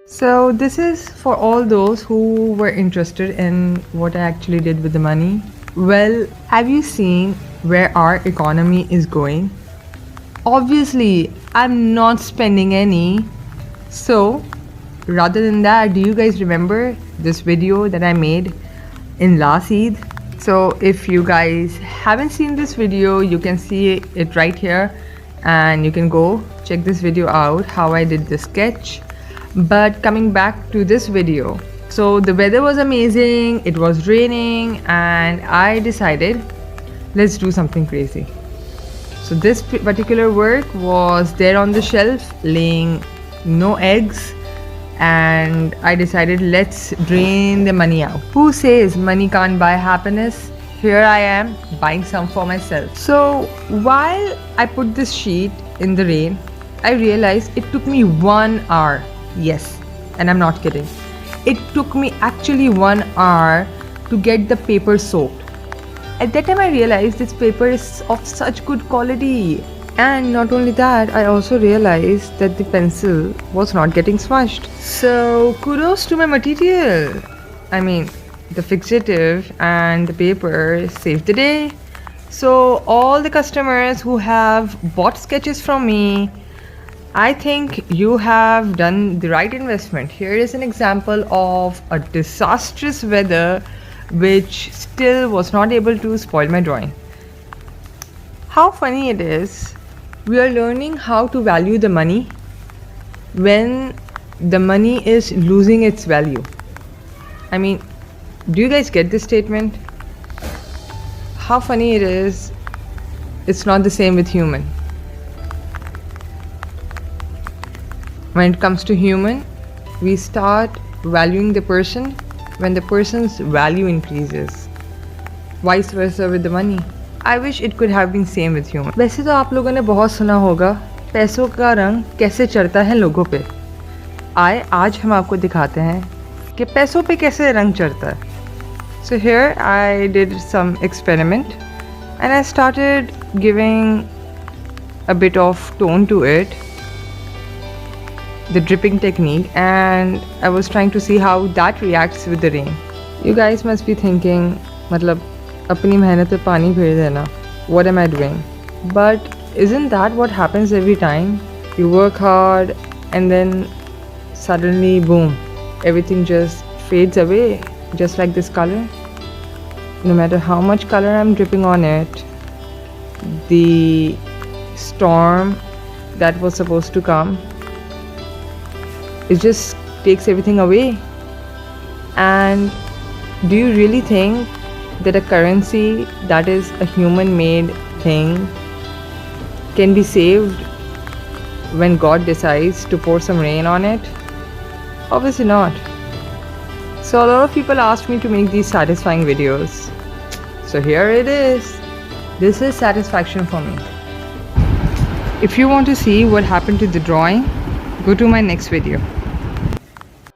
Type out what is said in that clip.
So this is for all those who were interested in what I actually did with the money. Well, have you seen where our economy is going? Obviously, I'm not spending any. So, rather than that, do you guys remember this video that I made in last Eid? So, if you guys haven't seen this video, you can see it right here and you can go check this video out how I did the sketch. But coming back to this video, so the weather was amazing, it was raining, and I decided let's do something crazy. So this particular work was there on the shelf laying no eggs, and I decided let's drain the money out. Who says money can't buy happiness? Here I am buying some for myself. So while I put this sheet in the rain, I realized it took me 1 hour. Yes, and I'm not kidding. It took me actually 1 hour to get the paper soaked. At that time I realized this paper is of such good quality. And not only that, I also realized that the pencil was not getting smudged. So kudos to my material. I mean, the fixative and the paper saved the day. So all the customers who have bought sketches from me, I think you have done the right investment. Here is an example of a disastrous weather which still was not able to spoil my drawing. How funny it is, we are learning how to value the money when the money is losing its value. I mean, do you guys get this statement? How funny it is, it's not the same with human. When it comes to human, we start valuing the person when the person's value increases. Vice versa with the money. I wish it could have been same with human. वैसे तो आप लोगों ने बहुत सुना होगा पैसों का रंग कैसे चढ़ता है लोगों पे। आज हम आपको दिखाते हैं कि पैसों पे कैसे रंग चढ़ता है. So here I did some experiment and I started giving a bit of tone to it, the dripping technique, and I was trying to see how that reacts with the rain. You guys must be thinking, मतलब अपनी मेहनत पे पानी फेर देना. What am I doing? But isn't that what happens every time? You work hard and then suddenly boom, everything just fades away, just like this color. No matter how much color I'm dripping on it, the storm that was supposed to come, it just takes everything away. And do you really think that a currency that is a human-made thing can be saved when God decides to pour some rain on it? Obviously not. So a lot of people asked me to make these satisfying videos. So here it is. This is satisfaction for me. If you want to see what happened to the drawing, go to my next video.